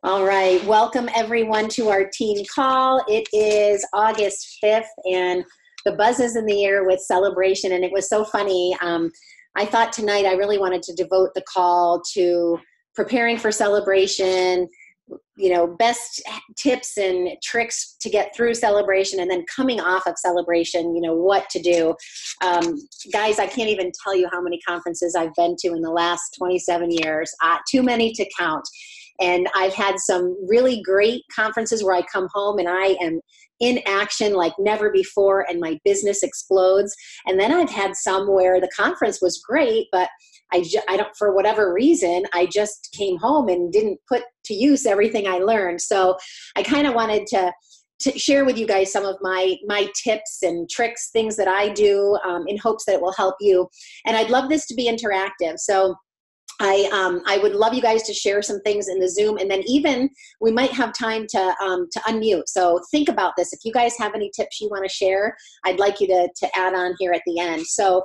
All right, welcome everyone to our team call. It is August 5th and the buzz is in the air with celebration, and it was so funny. I thought tonight I really wanted to devote the call to preparing for celebration, best tips and tricks to get through celebration, and then coming off of celebration, what to do. Guys, I can't even tell you how many conferences I've been to in the last 27 years, too many to count. And I've had some really great conferences where I come home and I am in action like never before and my business explodes. And then I've had some where the conference was great, but I don't, for whatever reason, I just came home and didn't put to use everything I learned. So I kind of wanted to share with you guys some of my tips and tricks, things that I do in hopes that it will help you. And I'd love this to be interactive. So I would love you guys to share some things in the Zoom, and then even we might have time to unmute. So think about this. If you guys have any tips you want to share, I'd like you to add on here at the end. So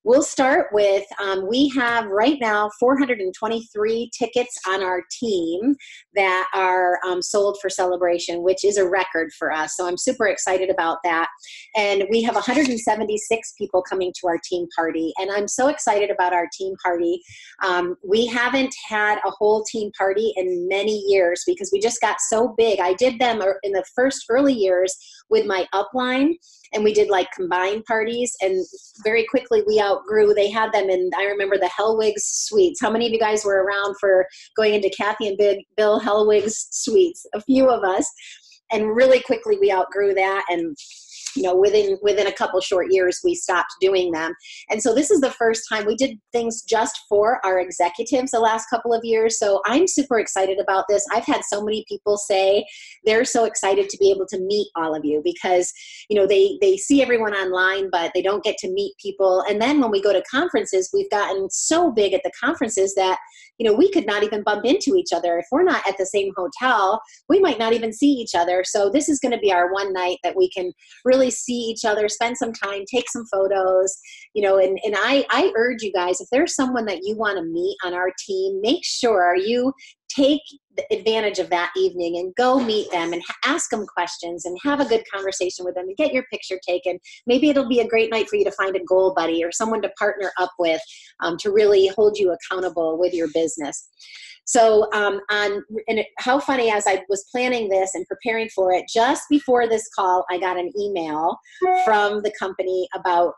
we'll start with, we have right now 423 tickets on our team that are sold for celebration, which is a record for us. So I'm super excited about that. And we have 176 people coming to our team party. And I'm so excited about our team party. We haven't had a whole team party in many years because we just got so big. I did them in the first early years with my upline, and we did like combined parties, and very quickly we outgrew. They had them in, I remember the Hellwig's Suites. How many of you guys were around for going into Kathy and Bill Hellwig's Suites? A few of us. And really quickly we outgrew that, and within a couple short years, we stopped doing them. And so this is the first time we did things just for our executives the last couple of years. So I'm super excited about this. I've had so many people say they're so excited to be able to meet all of you because, they see everyone online, but they don't get to meet people. And then when we go to conferences, we've gotten so big at the conferences that, we could not even bump into each other. If we're not at the same hotel, we might not even see each other. So this is going to be our one night that we can really see each other, spend some time, take some photos, and I urge you guys, if there's someone that you want to meet on our team, make sure you take advantage of that evening and go meet them and ask them questions and have a good conversation with them and get your picture taken. Maybe it'll be a great night for you to find a goal buddy or someone to partner up with to really hold you accountable with your business. So how funny, as I was planning this and preparing for it, just before this call, I got an email from the company about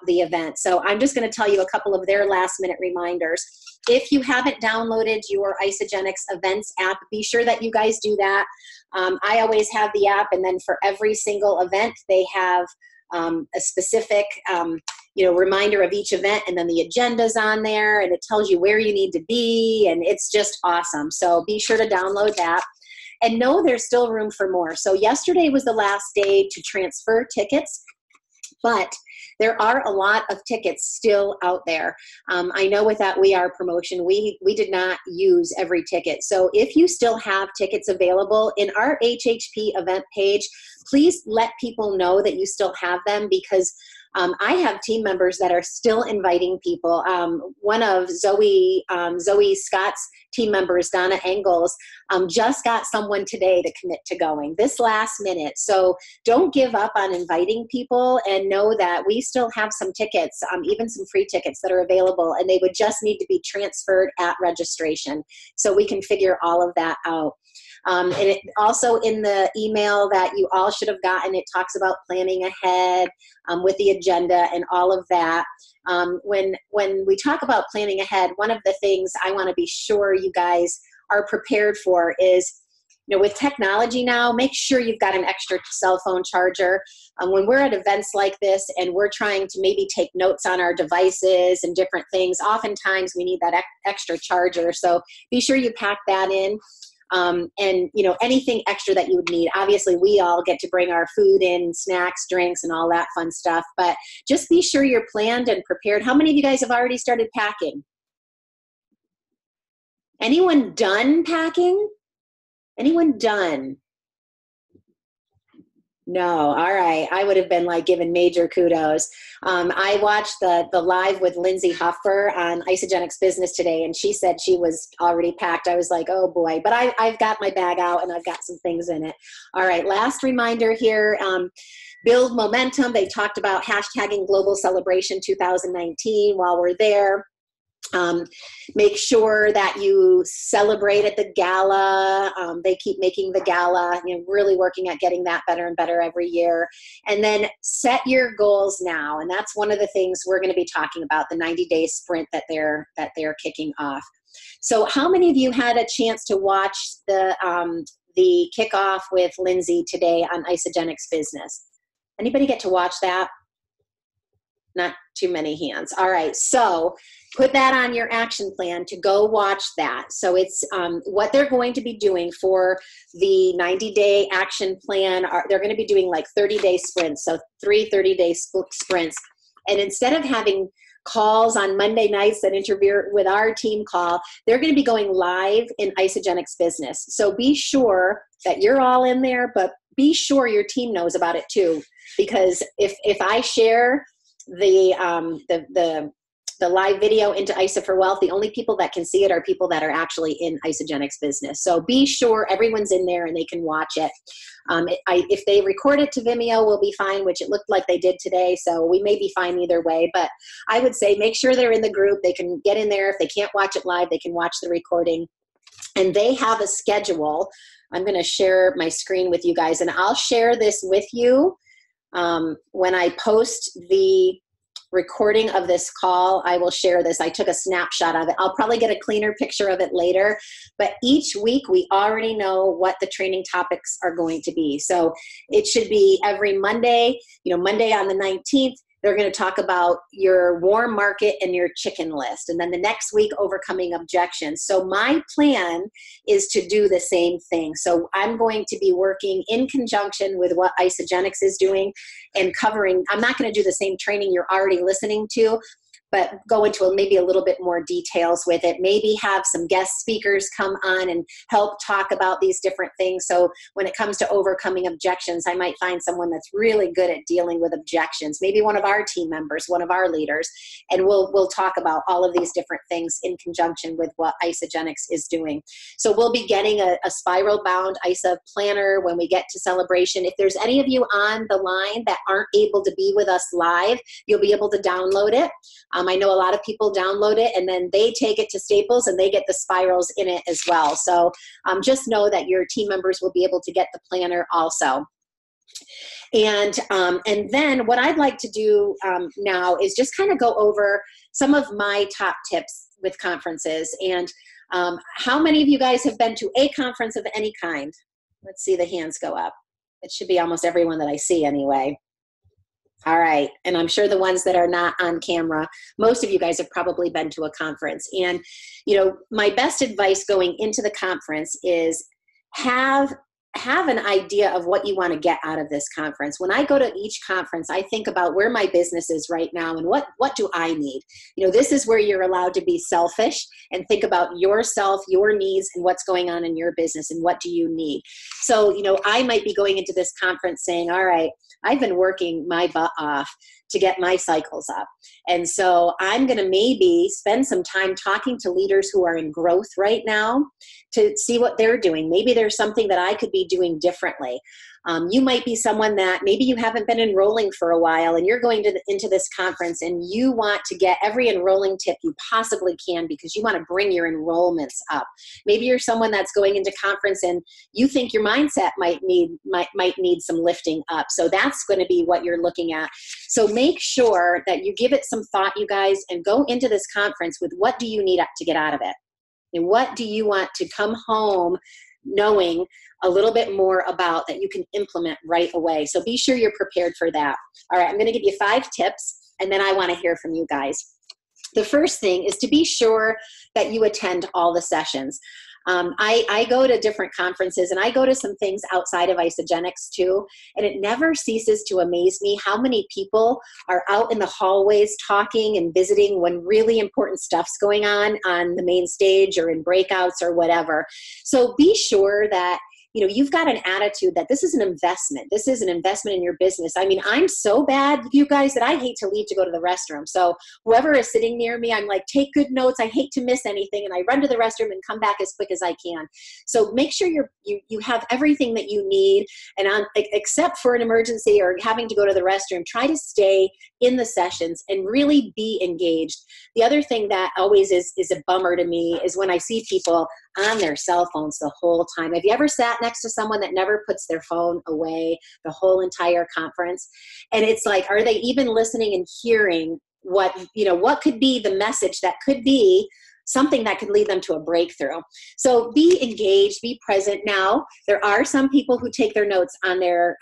the event. So I'm just going to tell you a couple of their last minute reminders. If you haven't downloaded your Isagenix events app, be sure that you guys do that. I always have the app, and then for every single event, they have a specific reminder of each event, and then the agenda's on there, and it tells you where you need to be, and it's just awesome. So be sure to download that. And know there's still room for more. So yesterday was the last day to transfer tickets, but there are a lot of tickets still out there. I know with that We Are promotion, we did not use every ticket. So if you still have tickets available in our HHP event page, please let people know that you still have them, because I have team members that are still inviting people. One of Zoe Scott's team members, Donna Engels, just got someone today to commit to going this last minute. So don't give up on inviting people, and know that we still have some tickets, even some free tickets that are available, and they would just need to be transferred at registration. So we can figure all of that out. And it also, in the email that you all should have gotten, it talks about planning ahead with the agenda and all of that. When we talk about planning ahead, one of the things I want to be sure you guys are prepared for is, with technology now, make sure you've got an extra cell phone charger. When we're at events like this and we're trying to maybe take notes on our devices and different things, oftentimes we need that extra charger. So be sure you pack that in. And anything extra that you would need. Obviously, we all get to bring our food in, snacks, drinks, and all that fun stuff, but just be sure you're planned and prepared. How many of you guys have already started packing? Anyone done packing? Anyone done? No, all right. I would have been like given major kudos. I watched the live with Lindsay Huffer on Isagenix Business today, and she said she was already packed. I was like, oh boy, but I've got my bag out and I've got some things in it. All right, last reminder here. Build momentum. They talked about hashtagging Global Celebration 2019 while we're there. Make sure that you celebrate at the gala. They keep making the gala, really working at getting that better and better every year. And then set your goals now. And that's one of the things we're going to be talking about, the 90-day sprint that they're kicking off. So how many of you had a chance to watch the kickoff with Lindsay today on Isagenix Business? Anybody get to watch that? Not too many hands. All right. So put that on your action plan to go watch that. So it's what they're going to be doing for the 90-day action plan. They're going to be doing like 30-day sprints. So 3 30-day sprints. And instead of having calls on Monday nights that interfere with our team call, they're going to be going live in Isagenix Business. So be sure that you're all in there, but be sure your team knows about it too. Because if I share the live video into ISA for Wealth, the only people that can see it are people that are actually in Isagenix Business. So be sure everyone's in there and they can watch it. If they record it to Vimeo, we'll be fine, which it looked like they did today. So we may be fine either way. But I would say make sure they're in the group. They can get in there. If they can't watch it live, they can watch the recording. And they have a schedule. I'm going to share my screen with you guys, and I'll share this with you. When I post the recording of this call, I will share this. I took a snapshot of it. I'll probably get a cleaner picture of it later, but each week we already know what the training topics are going to be. So it should be every Monday, Monday on the 19th, they're going to talk about your warm market and your chicken list. And then the next week, overcoming objections. So my plan is to do the same thing. So I'm going to be working in conjunction with what Isagenix is doing and covering. I'm not going to do the same training you're already listening to, but go into maybe a little bit more details with it. Maybe have some guest speakers come on and help talk about these different things. So when it comes to overcoming objections, I might find someone that's really good at dealing with objections. Maybe one of our team members, one of our leaders, and we'll talk about all of these different things in conjunction with what Isagenix is doing. So we'll be getting a spiral bound ISA planner when we get to celebration. If there's any of you on the line that aren't able to be with us live, you'll be able to download it. I know a lot of people download it and then they take it to Staples and they get the spirals in it as well. So just know that your team members will be able to get the planner also. And then what I'd like to do now is just kind of go over some of my top tips with conferences. And how many of you guys have been to a conference of any kind? Let's see the hands go up. It should be almost everyone that I see anyway. All right. And I'm sure the ones that are not on camera, most of you guys have probably been to a conference. And, my best advice going into the conference is have an idea of what you want to get out of this conference. When I go to each conference, I think about where my business is right now and what do I need? This is where you're allowed to be selfish and think about yourself, your needs, and what's going on in your business and what do you need. So, I might be going into this conference saying, all right, I've been working my butt off to get my cycles up. And so I'm going to maybe spend some time talking to leaders who are in growth right now to see what they're doing. Maybe there's something that I could be doing differently. You might be someone that maybe you haven't been enrolling for a while and you're going into this conference and you want to get every enrolling tip you possibly can because you want to bring your enrollments up. Maybe you're someone that's going into conference and you think your mindset might need some lifting up. So that's going to be what you're looking at. So make sure that you give it some thought, you guys, and go into this conference with what do you need to get out of it? And what do you want to come home knowing a little bit more about that you can implement right away. So be sure you're prepared for that. All right, I'm going to give you 5 tips, and then I want to hear from you guys. The first thing is to be sure that you attend all the sessions. I go to different conferences and I go to some things outside of Isagenix too, and it never ceases to amaze me how many people are out in the hallways talking and visiting when really important stuff's going on the main stage or in breakouts or whatever. So be sure that you've got an attitude that this is an investment. This is an investment in your business. I mean, I'm so bad, you guys, that I hate to leave to go to the restroom. So whoever is sitting near me, I'm like, take good notes. I hate to miss anything. And I run to the restroom and come back as quick as I can. So make sure you have everything that you need. And except for an emergency or having to go to the restroom, try to stay in the sessions and really be engaged. The other thing that always is a bummer to me is when I see people on their cell phones the whole time. Have you ever sat next to someone that never puts their phone away the whole entire conference? And it's like, are they even listening and hearing what could be the message that could be something that could lead them to a breakthrough? So be engaged, be present. Now, there are some people who take their notes on their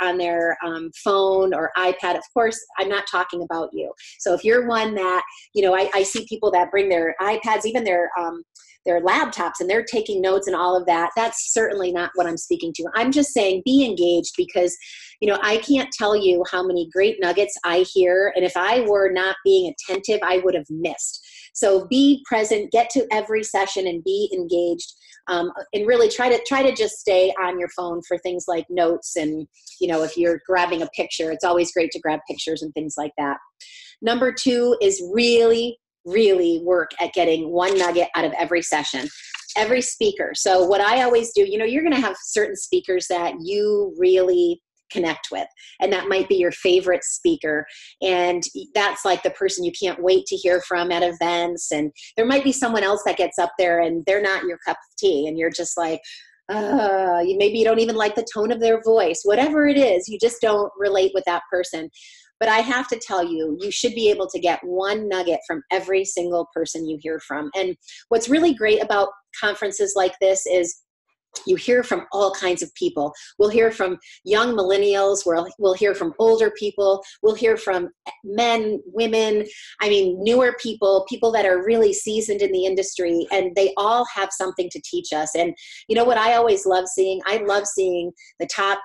phone or iPad. Of course, I'm not talking about you. So if you're one that, I see people that bring their iPads, even their laptops, and they're taking notes and all of that. That's certainly not what I'm speaking to. I'm just saying be engaged, because, I can't tell you how many great nuggets I hear. And if I were not being attentive, I would have missed. So be present, get to every session and be engaged. And really try to just stay on your phone for things like notes. And, if you're grabbing a picture, it's always great to grab pictures and things like that. Number 2 is really work at getting one nugget out of every session, every speaker. So what I always do, you're going to have certain speakers that you really connect with, and that might be your favorite speaker. And that's like the person you can't wait to hear from at events. And there might be someone else that gets up there and they're not your cup of tea. And you're just like, maybe you don't even like the tone of their voice, whatever it is, you just don't relate with that person. But I have to tell you, you should be able to get one nugget from every single person you hear from. And what's really great about conferences like this is you hear from all kinds of people. We'll hear from young millennials, we'll hear from older people, we'll hear from men, women, newer people that are really seasoned in the industry, and they all have something to teach us. And you know what I always love seeing? I love seeing the top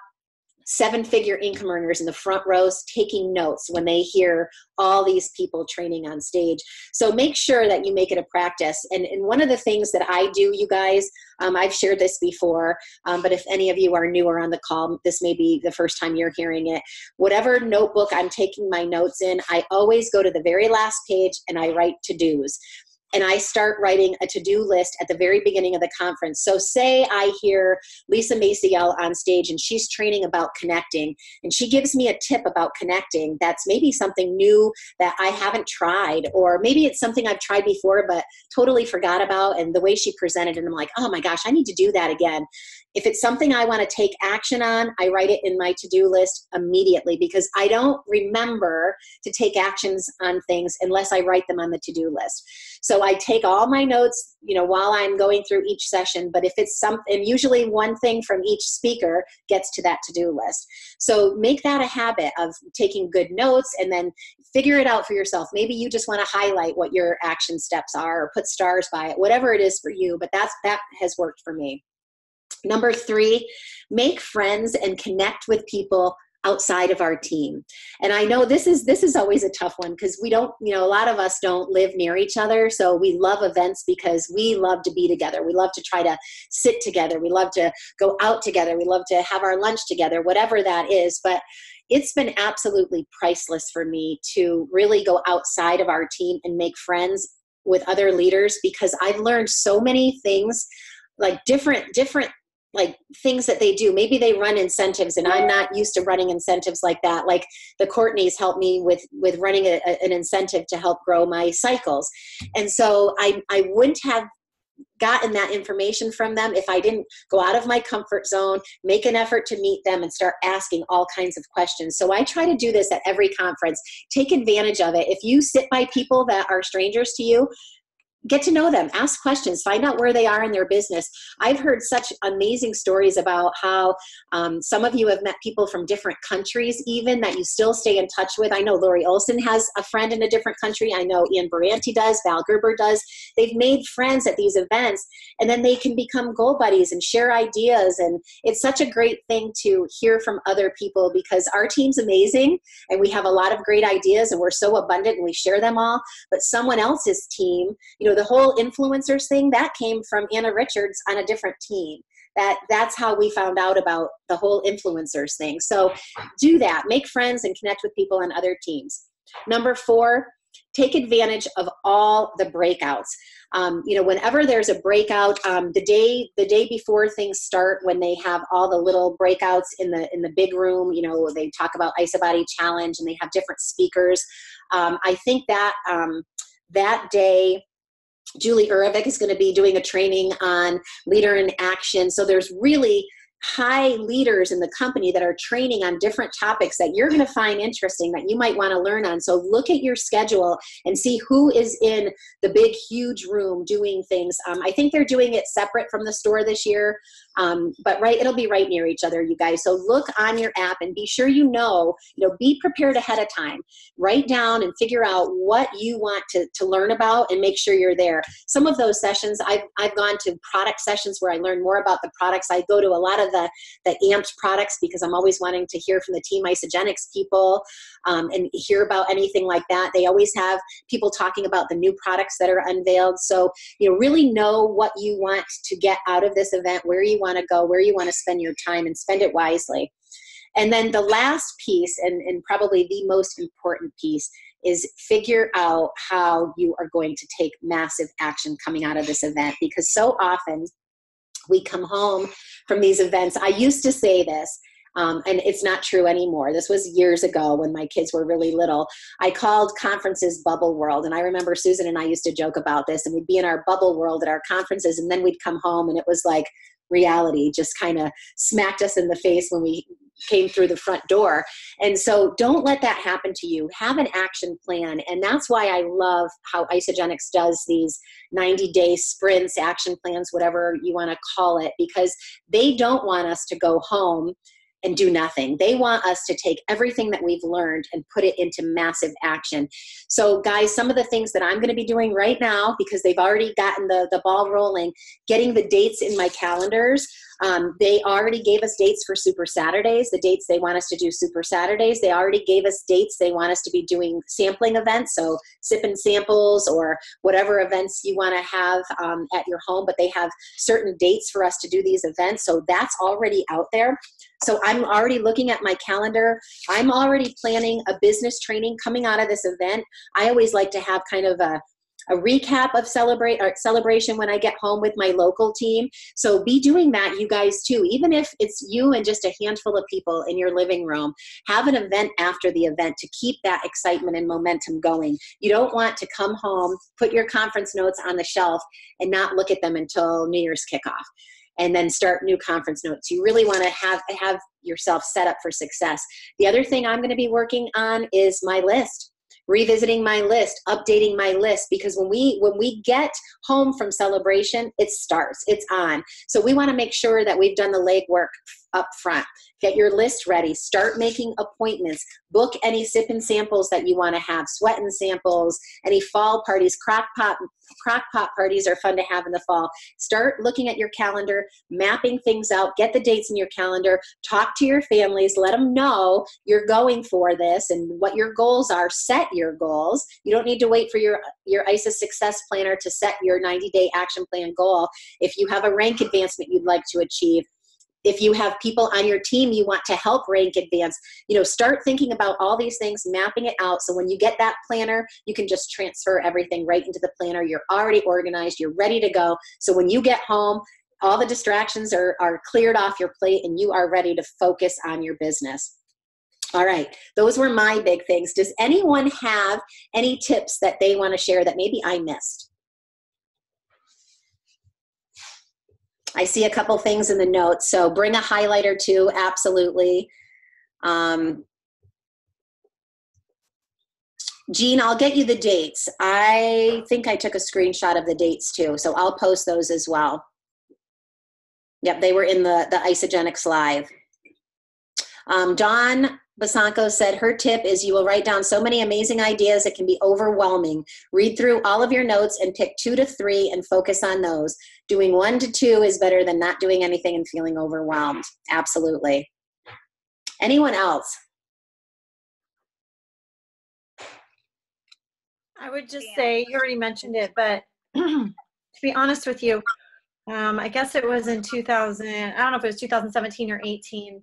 7-figure income earners in the front rows taking notes when they hear all these people training on stage. So make sure that you make it a practice. And one of the things that I do, you guys, I've shared this before, but if any of you are newer on the call, this may be the first time you're hearing it. Whatever notebook I'm taking my notes in, I always go to the very last page and I write to-dos. And I start writing a to-do list at the very beginning of the conference. So say I hear Lisa Maciel on stage and she's training about connecting, and she gives me a tip about connecting that's maybe something new that I haven't tried, or maybe it's something I've tried before but totally forgot about, and the way she presented it, I'm like, oh my gosh, I need to do that again. If it's something I want to take action on, I write it in my to-do list immediately, because I don't remember to take actions on things unless I write them on the to-do list. So I take all my notes, while I'm going through each session, but if it's something, usually one thing from each speaker gets to that to-do list. So make that a habit of taking good notes and then figure it out for yourself. Maybe you just want to highlight what your action steps are or put stars by it, whatever it is for you, but that has worked for me. Number 3, make friends and connect with people outside of our team. And I know this is always a tough one, because we don't, a lot of us don't live near each other. So we love events because we love to be together. We love to try to sit together. We love to go out together. We love to have our lunch together, whatever that is. But it's been absolutely priceless for me to really go outside of our team and make friends with other leaders, because I've learned so many things, like different like things that they do. Maybe they run incentives and I'm not used to running incentives like that. Like the Courtneys helped me with running an incentive to help grow my cycles. And so I wouldn't have gotten that information from them if I didn't go out of my comfort zone, make an effort to meet them, and start asking all kinds of questions. So I try to do this at every conference. Take advantage of it. If you sit by people that are strangers to you, get to know them, ask questions, find out where they are in their business. I've heard such amazing stories about how some of you have met people from different countries even that you still stay in touch with. I know Lori Olson has a friend in a different country. I know Ian Baranti does, Val Gerber does. They've made friends at these events, and then they can become goal buddies and share ideas. And it's such a great thing to hear from other people, because our team's amazing and we have a lot of great ideas and we're so abundant and we share them all. But someone else's team, the whole influencers thing, that came from Anna Richards on a different team. That's how we found out about the whole influencers thing. So do that. Make friends and connect with people on other teams. Number 4, take advantage of all the breakouts. Whenever there's a breakout, the day before things start, when they have all the little breakouts in the big room, they talk about IsaBody Challenge and they have different speakers. I think that that day, Julie Uravik is going to be doing a training on leader in action. So there's really high leaders in the company that are training on different topics that you're going to find interesting, that you might want to learn on. So look at your schedule and see who is in the big, huge room doing things. I think they're doing it separate from the store this year, but it'll be right near each other, you guys. So look on your app and be sure be prepared ahead of time. Write down and figure out what you want to learn about and make sure you're there. Some of those sessions, I've gone to product sessions where I learn more about the products. I go to a lot of the Amped products because I'm always wanting to hear from the Team Isagenix people and hear about anything like that. They always have people talking about the new products that are unveiled. So, really know what you want to get out of this event, where you want to go, where you want to spend your time, and spend it wisely. And then the last piece, and probably the most important piece, is figure out how you are going to take massive action coming out of this event, because so often we come home from these events. I used to say this, and it's not true anymore. This was years ago when my kids were really little. I called conferences bubble world. And I remember Susan and I used to joke about this, and we'd be in our bubble world at our conferences, and then we'd come home and it was like reality just kind of smacked us in the face when we came through the front door. And so don't let that happen to you. Have an action plan. And that's why I love how Isagenix does these 90-day sprints, action plans, whatever you want to call it, because they don't want us to go home and do nothing. They want us to take everything that we've learned and put it into massive action. So guys, some of the things that I'm going to be doing right now, because they've already gotten the ball rolling, getting the dates in my calendars. They already gave us dates for Super Saturdays, the dates they want us to do Super Saturdays. They already gave us dates they want us to be doing sampling events, so sip and samples or whatever events you want to have at your home, but they have certain dates for us to do these events. So that's already out there. So I'm already looking at my calendar. I'm already planning a business training coming out of this event. I always like to have kind of a recap of celebration when I get home with my local team. So be doing that, you guys, too. Even if it's you and just a handful of people in your living room, have an event after the event to keep that excitement and momentum going. You don't want to come home, put your conference notes on the shelf, and not look at them until New Year's kickoff, and then start new conference notes. You really want to have yourself set up for success. The other thing I'm going to be working on is my list. Revisiting my list, updating my list, because when we get home from celebration, it starts, it's on. So we want to make sure that we've done the legwork up front. Get your list ready, start making appointments, book any sip and samples that you want to have, sweat and samples, any fall parties, crock pot parties are fun to have in the fall. Start looking at your calendar, mapping things out, get the dates in your calendar, talk to your families, let them know you're going for this and what your goals are. Set your goals. You don't need to wait for your ISA Success Planner to set your 90-day action plan goal. If you have a rank advancement you'd like to achieve, if you have people on your team you want to help rank advance, start thinking about all these things, mapping it out. So when you get that planner, you can just transfer everything right into the planner. You're already organized. You're ready to go. So when you get home, all the distractions are cleared off your plate and you are ready to focus on your business. All right. Those were my big things. Does anyone have any tips that they want to share that maybe I missed? I see a couple things in the notes. So bring a highlighter too. Absolutely. Jean, I'll get you the dates. I think I took a screenshot of the dates too. So I'll post those as well. Yep, they were in the Isagenix Live. Dawn Basanko said her tip is you will write down so many amazing ideas it can be overwhelming. Read through all of your notes and pick 2 to 3 and focus on those. Doing 1 to 2 is better than not doing anything and feeling overwhelmed. Absolutely. Anyone else? I would just say, you already mentioned it, but to be honest with you, I guess it was in 2000, I don't know if it was 2017 or 18.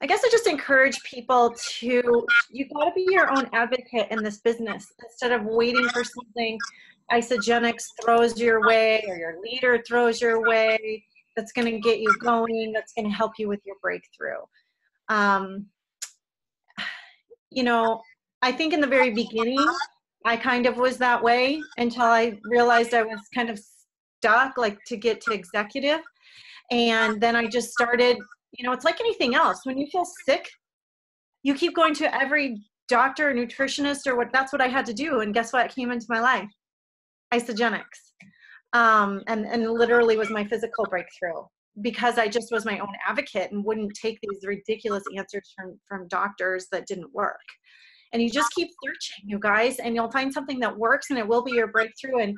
I guess I just encourage people to, you got to be your own advocate in this business instead of waiting for something Isagenix throws your way or your leader throws your way that's going to get you going, that's going to help you with your breakthrough. You know, I think in the very beginning, I kind of was that way until I realized I was kind of stuck, like to get to executive. And then I just started, you know, it's like anything else. When you feel sick, you keep going to every doctor or nutritionist or what, that's what I had to do. And guess what came into my life? Isagenix. And literally was my physical breakthrough because I just was my own advocate and wouldn't take these ridiculous answers from doctors that didn't work. And you just keep searching, you guys, and you'll find something that works and it will be your breakthrough. And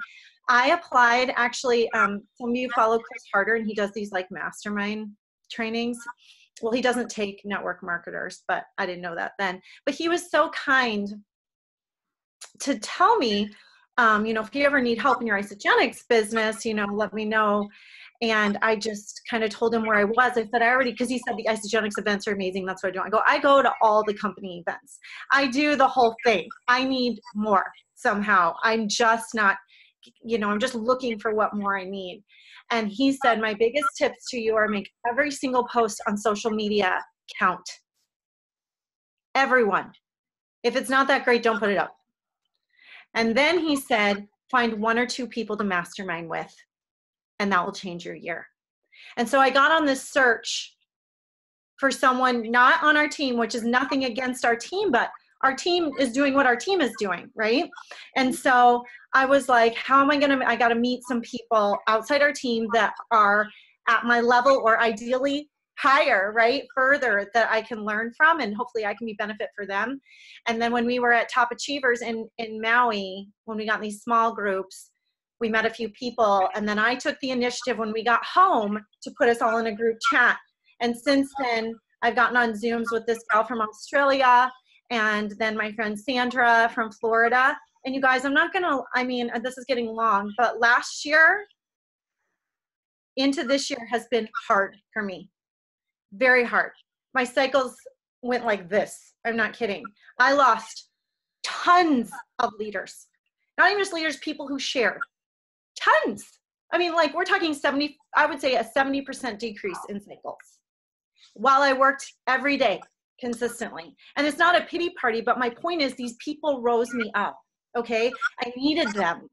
I applied, actually, some of you follow Chris Harder, and he does these like mastermind trainings. Well, he doesn't take network marketers, but I didn't know that then. But he was so kind to tell me, you know, if you ever need help in your Isagenix business, you know, let me know. And I just kind of told him where I was. I said, I already, because he said the Isagenix events are amazing. That's what I do. I go to all the company events. I do the whole thing. I need more somehow. I'm just not, you know, I'm just looking for what more I need. And he said, my biggest tips to you are make every single post on social media count. Everyone. If it's not that great, don't put it up. And then he said, find 1 or 2 people to mastermind with, and that will change your year. And so I got on this search for someone not on our team, which is nothing against our team, but our team is doing what our team is doing, right? And so I was like, how am I going to, I got to meet some people outside our team that are at my level or ideally higher, right? Further that I can learn from, and hopefully I can be benefit for them. And then when we were at Top Achievers in Maui, when we got in these small groups, we met a few people. And then I took the initiative when we got home to put us all in a group chat. And since then, I've gotten on Zooms with this gal from Australia, and then my friend Sandra from Florida. And you guys, I'm not gonna, I mean, this is getting long, but last year into this year has been hard for me. Very hard. My cycles went like this. I'm not kidding. I lost tons of leaders. Not even just leaders, people who shared. Tons. I mean, like we're talking 70, I would say a 70% decrease in cycles while I worked every day consistently. And it's not a pity party, but my point is these people rose me up, okay? I needed them.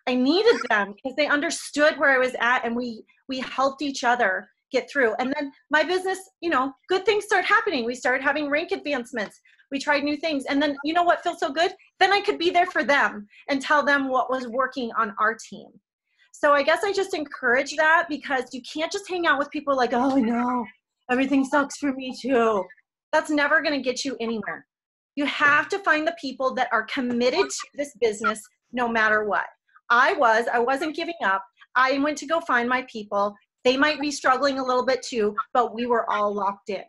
I needed them because they understood where I was at, and we helped each other get through. And then my business, you know, good things start happening. We started having rank advancements. We tried new things. And then, you know what feels so good? Then I could be there for them and tell them what was working on our team. So I guess I just encourage that, because you can't just hang out with people like, oh no, everything sucks for me too. That's never going to get you anywhere. You have to find the people that are committed to this business no matter what. I wasn't giving up. I went to go find my people. They might be struggling a little bit too, but we were all locked in.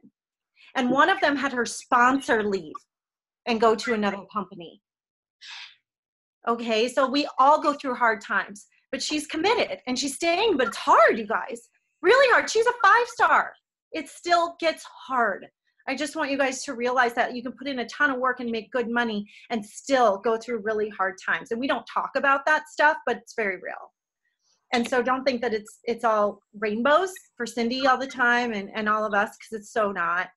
And one of them had her sponsor leave and go to another company. Okay, so we all go through hard times, but she's committed and she's staying, but it's hard, you guys. Really hard. She's a 5-star. It still gets hard. I just want you guys to realize that you can put in a ton of work and make good money and still go through really hard times. And we don't talk about that stuff, but it's very real. And so don't think that it's all rainbows for Cindy all the time and all of us, because it's so not.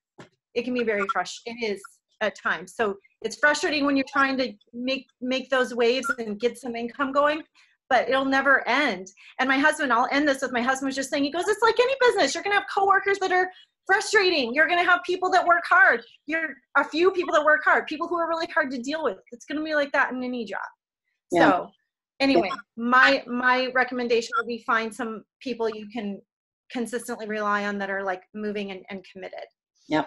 It can be very frustrating. It is at times. So it's frustrating when you're trying to make those waves and get some income going, but it'll never end. And my husband, I'll end this with my husband was just saying, he goes, it's like any business. You're going to have coworkers that are frustrating. You're going to have people that work hard. You're a few people that work hard, people who are really hard to deal with. It's going to be like that in any job. Yeah. So anyway, my recommendation would be find some people you can consistently rely on that are like moving and committed. Yep.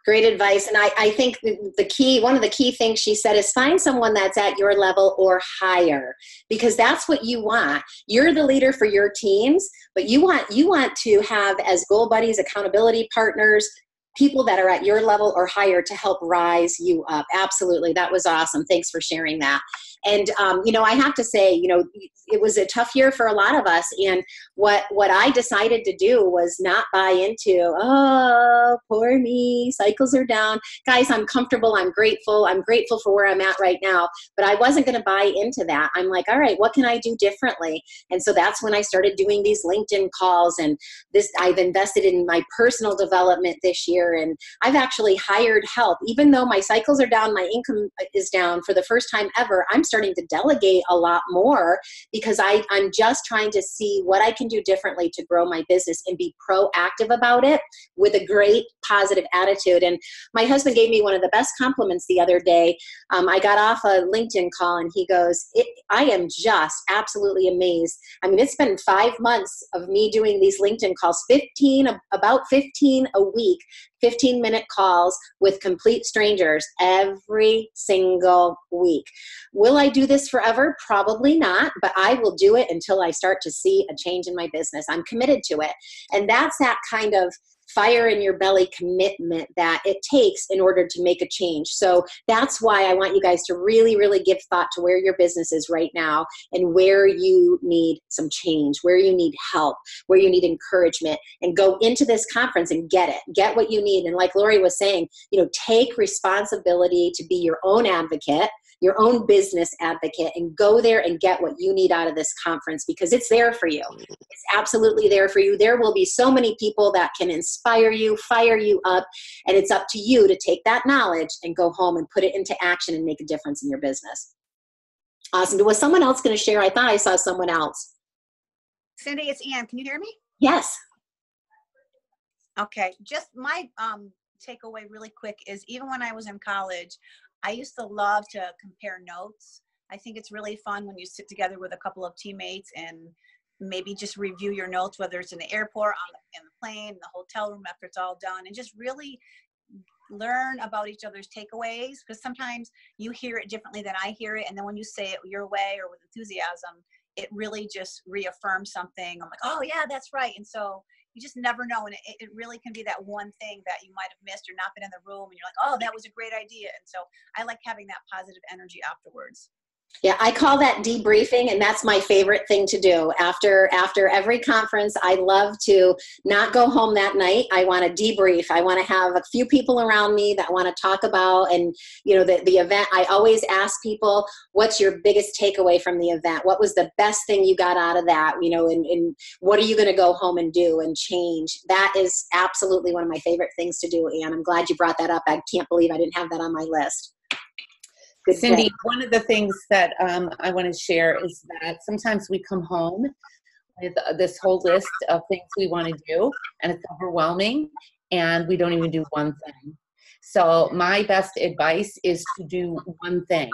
Great advice. And I think one of the key things she said is find someone that's at your level or higher, because that's what you want. You're the leader for your teams, but you want to have as goal buddies, accountability partners, people that are at your level or higher to help rise you up. Absolutely. That was awesome. Thanks for sharing that. And, I have to say, it was a tough year for a lot of us. And what I decided to do was not buy into, oh, poor me, cycles are down. Guys, I'm comfortable. I'm grateful. I'm grateful for where I'm at right now. But I wasn't going to buy into that. I'm like, all right, what can I do differently? And so that's when I started doing these LinkedIn calls. And I've invested in my personal development this year. And I've actually hired help. Even though my cycles are down, my income is down for the first time ever, I'm starting to delegate a lot more because I'm just trying to see what I can do differently to grow my business and be proactive about it with a great positive attitude. And my husband gave me one of the best compliments the other day. I got off a LinkedIn call and he goes, I am just absolutely amazed. I mean, it's been 5 months of me doing these LinkedIn calls, about 15 a week, 15-minute calls with complete strangers every single week. Will I do this forever? Probably not, but I will do it until I start to see a change in my business. I'm committed to it. And that's that kind of fire in your belly commitment that it takes in order to make a change. So that's why I want you guys to really, really give thought to where your business is right now and where you need some change, where you need help, where you need encouragement, and go into this conference and get it. Get what you need. And like Lori was saying, take responsibility to be your own advocate, your own business advocate, and go there and get what you need out of this conference because it's there for you. It's absolutely there for you. There will be so many people that can inspire you, fire you up, and it's up to you to take that knowledge and go home and put it into action and make a difference in your business. Awesome. Was someone else going to share? I thought I saw someone else. Cindy, it's Ann. Can you hear me? Yes. Okay. Just my takeaway really quick is even when I was in college, I used to love to compare notes. I think it's really fun when you sit together with a couple of teammates and maybe just review your notes, whether it's in the airport, in the plane, in the hotel room after it's all done, and just really learn about each other's takeaways, because sometimes you hear it differently than I hear it. And then when you say it your way or with enthusiasm, it really just reaffirms something. I'm like, oh yeah, that's right. And so you just never know. And it really can be that one thing that you might have missed or not been in the room. And you're like, oh, that was a great idea. And so I like having that positive energy afterwards. Yeah, I call that debriefing, and that's my favorite thing to do. After every conference, I love to not go home that night. I want to debrief. I want to have a few people around me that want to talk about, and the event. I always ask people, what's your biggest takeaway from the event? What was the best thing you got out of that? And what are you going to go home and do and change? That is absolutely one of my favorite things to do, Anne. I'm glad you brought that up. I can't believe I didn't have that on my list. Good Cindy, day. One of the things that I want to share is that sometimes we come home with this whole list of things we want to do, and it's overwhelming, and we don't even do one thing. So my best advice is to do one thing.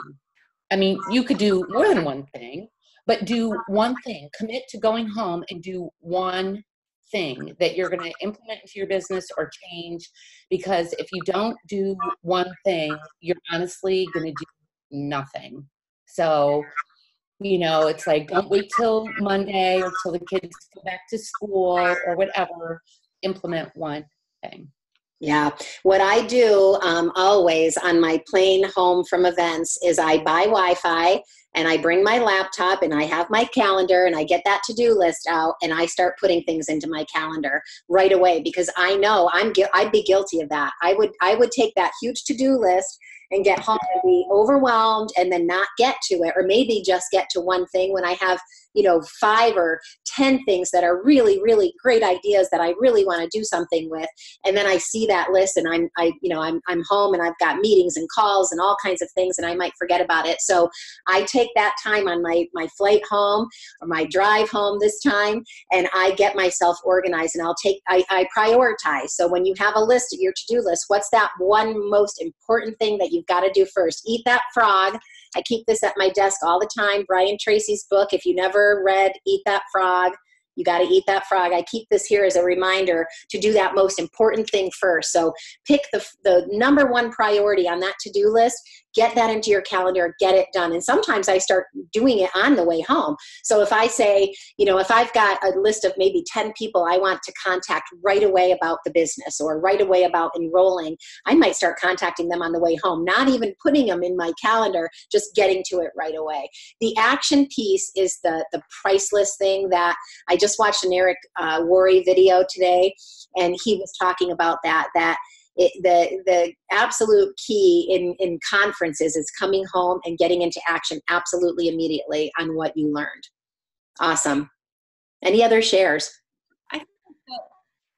I mean, you could do more than one thing, but do one thing. Commit to going home and do one thing that you're going to implement into your business or change, because if you don't do one thing, you're honestly going to do nothing. So, it's like, don't wait till Monday or till the kids go back to school or whatever. Implement one thing. Yeah. What I do always on my plane home from events is I buy Wi-Fi and I bring my laptop and I have my calendar and I get that to-do list out and I start putting things into my calendar right away, because I know I'd be guilty of that. I would take that huge to-do list and get home and be overwhelmed and then not get to it, or maybe just get to one thing when I have 5 or 10 things that are really, really great ideas that I really want to do something with. And then I see that list and I'm home and I've got meetings and calls and all kinds of things and I might forget about it. So I take that time on my flight home or my drive home this time, and I get myself organized and I prioritize. So when you have a list of your to-do list, what's that one most important thing that you've got to do first? Eat that frog. I keep this at my desk all the time. Brian Tracy's book. If you never read Eat That Frog, you got to eat that frog. I keep this here as a reminder to do that most important thing first. So pick the number one priority on that to-do list. get that into your calendar, get it done. And sometimes I start doing it on the way home. So if I say, if I've got a list of maybe 10 people I want to contact right away about the business or right away about enrolling, I might start contacting them on the way home, not even putting them in my calendar, just getting to it right away. The action piece is the priceless thing that I just watched an Eric Worre video today, and he was talking about that the absolute key in conferences is coming home and getting into action absolutely immediately on what you learned. Awesome. Any other shares?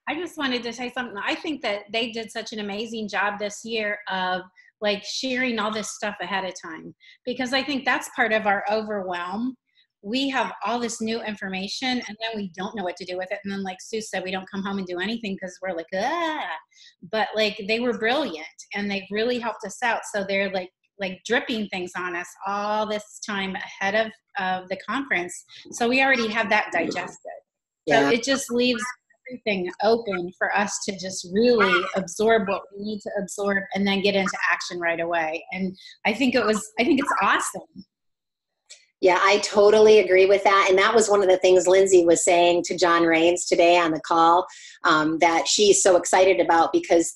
I just wanted to say something. I think that they did such an amazing job this year of like sharing all this stuff ahead of time, because I think that's part of our overwhelm. We have all this new information and then we don't know what to do with it. And then like Sue said, we don't come home and do anything because we're like, but like they were brilliant and they really helped us out. So they're like dripping things on us all this time ahead of the conference. So we already have that digested. Yeah. So it just leaves everything open for us to just really absorb what we need to absorb and then get into action right away. And I think it's awesome. Yeah, I totally agree with that. And that was one of the things Lindsay was saying to John Raines today on the call, that she's so excited about, because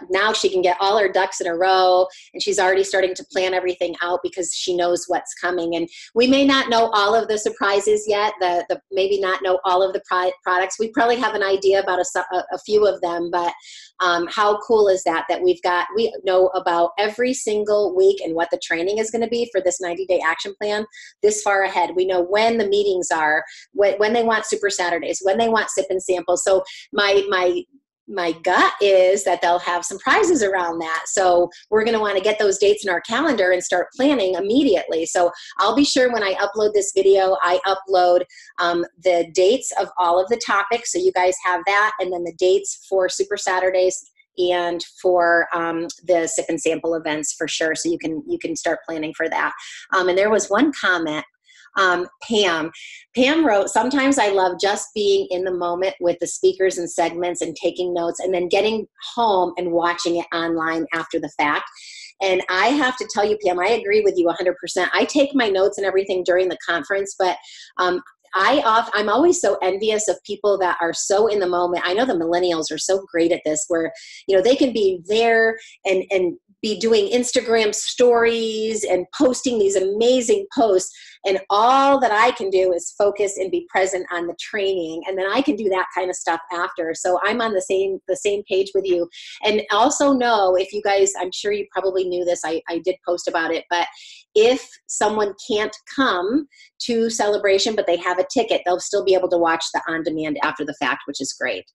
now she can get all her ducks in a row and she's already starting to plan everything out because she knows what's coming. And we may not know all of the surprises yet, maybe not know all of the products. We probably have an idea about a few of them, but how cool is that we know about every single week and what the training is going to be for this 90-day action plan this far ahead. We know when the meetings are, when they want Super Saturdays, when they want sip and sample. So my gut is that they'll have some prizes around that. So we're going to want to get those dates in our calendar and start planning immediately. So I'll be sure when I upload this video, I upload the dates of all of the topics. So you guys have that. And then the dates for Super Saturdays and for the sip and sample events for sure. So you can start planning for that. And there was one comment. Pam wrote, sometimes I love just being in the moment with the speakers and segments and taking notes and then getting home and watching it online after the fact. And I have to tell you, Pam, I agree with you 100%. I take my notes and everything during the conference, but I'm always so envious of people that are so in the moment. I know the millennials are so great at this, where, they can be there and be doing Instagram stories and posting these amazing posts. And all that I can do is focus and be present on the training. And then I can do that kind of stuff after. So I'm on the same page with you. And also know, if you guys, I'm sure you probably knew this, I did post about it, but if someone can't come to Celebration, but they have a ticket, they'll still be able to watch the on-demand after the fact, which is great.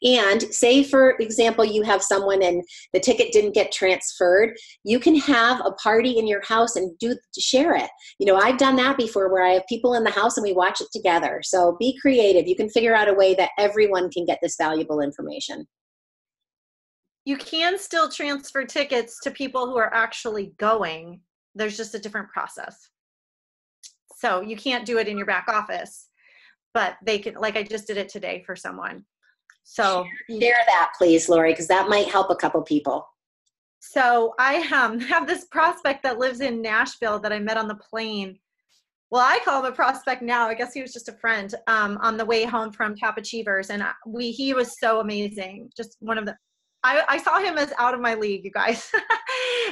And say, for example, you have someone and the ticket didn't get transferred, you can have a party in your house and share it. I've done that before, where I have people in the house and we watch it together. So be creative. You can figure out a way that everyone can get this valuable information. You can still transfer tickets to people who are actually going. There's just a different process. So you can't do it in your back office, but they can, like I just did it today for someone. So share that, please, Lori, because that might help a couple people. So I have this prospect that lives in Nashville that I met on the plane. Well, I call him a prospect now. I guess he was just a friend on the way home from Top Achievers. And he was so amazing. Just one of the, I saw him as out of my league, you guys.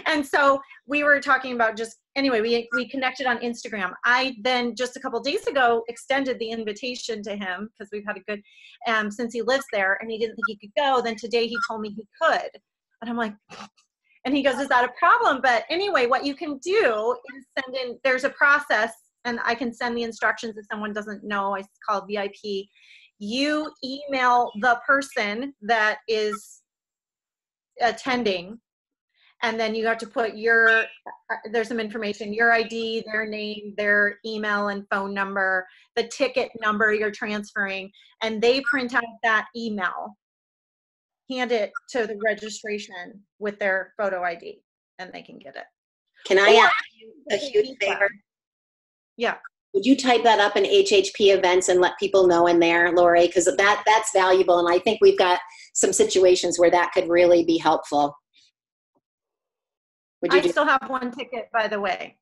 And so we were talking about anyway, we connected on Instagram. I then just a couple days ago extended the invitation to him because we've had a good, since he lives there and he didn't think he could go. Then today he told me he could. And I'm like, and he goes, is that a problem? But anyway, what you can do is send in, there's a process, and I can send the instructions if someone doesn't know. It's called VIP. You email the person that is attending, and then you have to put there's some information, your ID, their name, their email and phone number, the ticket number you're transferring, and they print out that email, hand it to the registration with their photo ID, and they can get it. Can I ask you a huge favor? Yeah. Would you type that up in HHP events and let people know in there, Lori? Because that's valuable, and I think we've got some situations where that could really be helpful. Would you I do? still have one ticket, by the way.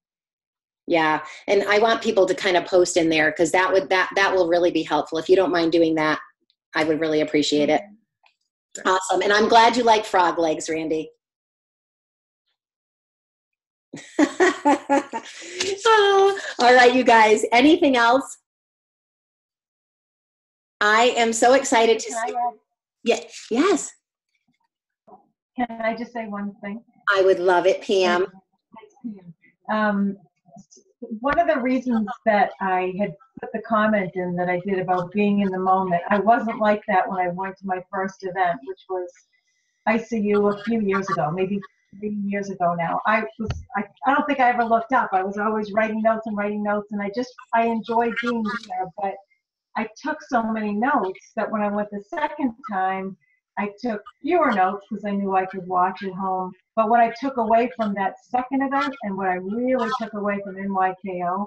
Yeah. And I want people to kind of post in there because that will really be helpful. If you don't mind doing that, I would really appreciate it. Awesome. And I'm glad you like frog legs, Randy. Oh, all right, you guys. Anything else? I am so excited to see. Yeah, yes. Can I just say one thing? I would love it, Pam. One of the reasons that I had put the comment in that I did about being in the moment, I wasn't like that when I went to my first event, which was ICU a few years ago, maybe 3 years ago now. I don't think I ever looked up. I was always writing notes, and I enjoyed being there, but I took so many notes that when I went the second time, I took fewer notes because I knew I could watch at home. But what I took away from that second event, and what I really took away from NYKO,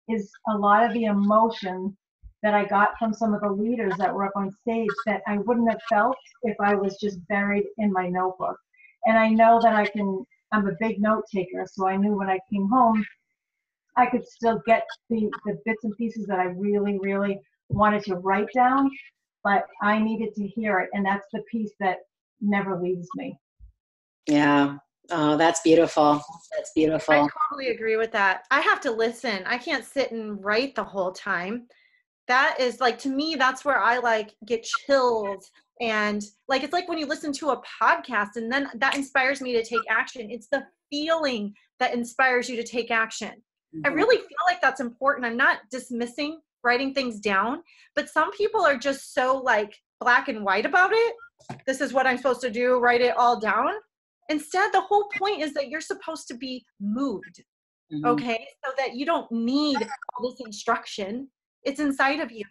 is a lot of the emotion that I got from some of the leaders that were up on stage that I wouldn't have felt if I was just buried in my notebook. And I know that I'm a big note taker, so I knew when I came home, I could still get the bits and pieces that I really, really wanted to write down, but I needed to hear it, and that's the piece that never leaves me. Yeah. Oh, that's beautiful. That's beautiful. I totally agree with that. I have to listen. I can't sit and write the whole time. That is like, to me, that's where I like get chills. And like, it's like when you listen to a podcast and then that inspires me to take action. It's the feeling that inspires you to take action. I really feel like that's important. I'm not dismissing writing things down, but some people are just so like black and white about it. This is what I'm supposed to do, write it all down. Instead, the whole point is that you're supposed to be moved, okay? So that you don't need all this instruction. It's inside of you.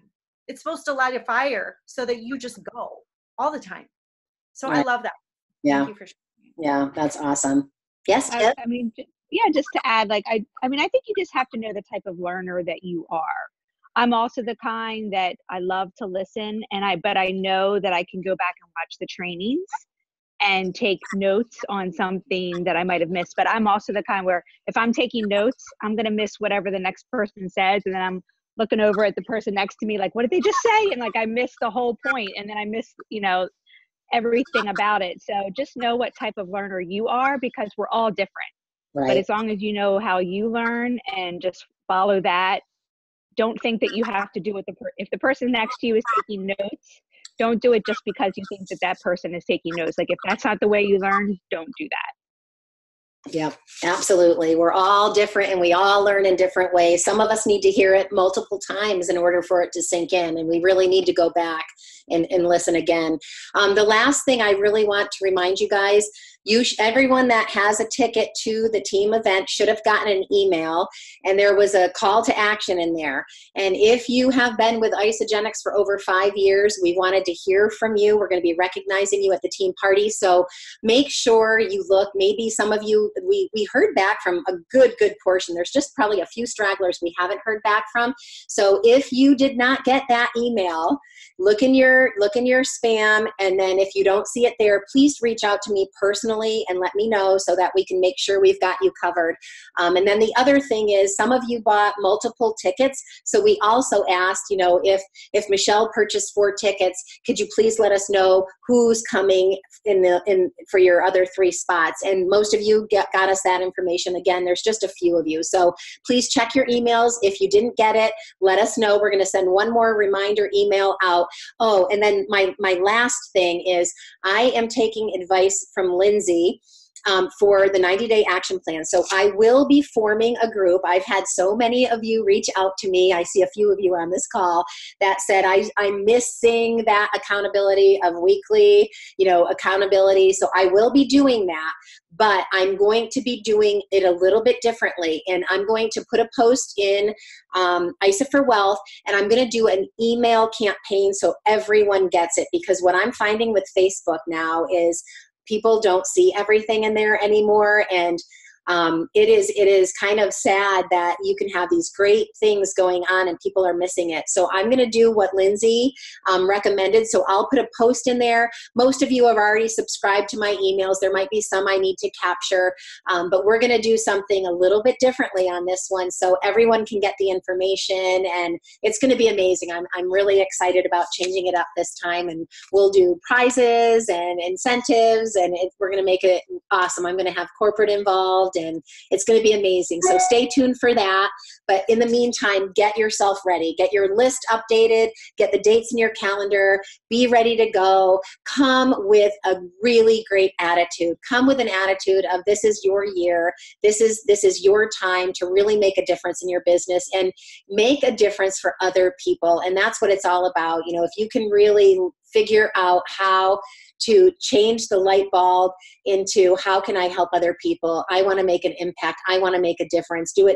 It's supposed to light a fire so that you just go all the time. So I love that. Yeah. Thank you for sharing. Yeah, that's awesome. Yes, I mean, yeah, just to add, like, I mean, I think you just have to know the type of learner that you are. I'm also the kind that I love to listen, but I know that I can go back and watch the trainings and take notes on something that I might have missed. But I'm also the kind where if I'm taking notes, I'm going to miss whatever the next person says. And then I'm looking over at the person next to me, like, what did they just say? And like, I missed the whole point. And then I missed, everything about it. So just know what type of learner you are, because we're all different. right. But as long as you know how you learn and just follow that, don't think that you have to do it. If the person next to you is taking notes, don't do it just because you think that person is taking notes. Like, if that's not the way you learn, don't do that. Yeah, absolutely. We're all different and we all learn in different ways. Some of us need to hear it multiple times in order for it to sink in, and we really need to go back and listen again. The last thing I really want to remind you guys, everyone that has a ticket to the team event should have gotten an email, and there was a call to action in there. And if you have been with Isagenix for over 5 years, we wanted to hear from you. We're going to be recognizing you at the team party. So make sure you look. Maybe some of you, we heard back from a good portion. There's just probably a few stragglers we haven't heard back from. So if you did not get that email, look in your spam, and then if you don't see it there, please reach out to me personally and let me know so that we can make sure we've got you covered. And then the other thing is, some of you bought multiple tickets, so we also asked, if Michelle purchased 4 tickets, could you please let us know who's coming for your other 3 spots? And most of you got us that information. Again, there's just a few of you, so please check your emails. If you didn't get it, let us know. We're going to send one more reminder email out. Oh, and then my last thing is, I am taking advice from Lindsay for the 90-day action plan. So I will be forming a group. I've had so many of you reach out to me. I see a few of you on this call that said, I'm missing that accountability of weekly, accountability. So I will be doing that, but I'm going to be doing it a little bit differently. And I'm going to put a post in ISA for Wealth, and I'm going to do an email campaign so everyone gets it. Because what I'm finding with Facebook now is people don't see everything in there anymore. And it is kind of sad that you can have these great things going on and people are missing it. So I'm going to do what Lindsay recommended. So I'll put a post in there. Most of you have already subscribed to my emails. There might be some I need to capture, but we're going to do something a little bit differently on this one so everyone can get the information, and it's going to be amazing. I'm really excited about changing it up this time, and we'll do prizes and incentives, and we're going to make it awesome. I'm going to have corporate involved, and it's going to be amazing. So stay tuned for that. But in the meantime, get yourself ready. Get your list updated. Get the dates in your calendar. Be ready to go. Come with a really great attitude. Come with an attitude of this is your year. This is your time to really make a difference in your business and make a difference for other people. And that's what it's all about. You know, if you can really figure out how to change the light bulb into how can I help other people? I want to make an impact. I want to make a difference. Do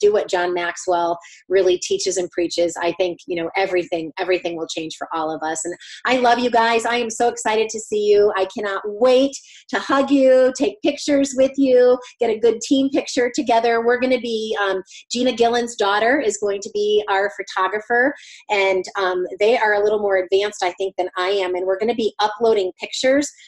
what John Maxwell really teaches and preaches. I think, you know, everything will change for all of us. And I love you guys. I am so excited to see you. I cannot wait to hug you, take pictures with you, get a good team picture together. We're going to be, Gina Gillen's daughter is going to be our photographer, and they are a little more advanced, I think, than I am. And we're going to be uploading pictures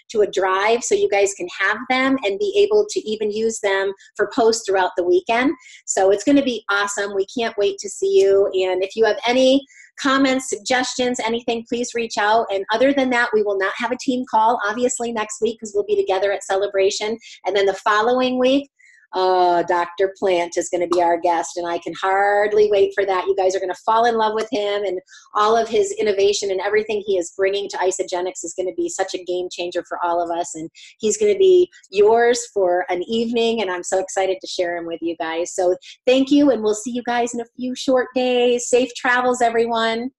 to a drive so you guys can have them and be able to even use them for posts throughout the weekend. So it's going to be awesome. We can't wait to see you. And if you have any comments, suggestions, anything, please reach out. And other than that, we will not have a team call, obviously, next week because we'll be together at Celebration. And then the following week, Dr. Plant is going to be our guest, and I can hardly wait for that. You guys are going to fall in love with him, and all of his innovation and everything he is bringing to Isagenix is going to be such a game changer for all of us, and he's going to be yours for an evening, and I'm so excited to share him with you guys. So thank you, and we'll see you guys in a few short days. Safe travels, everyone.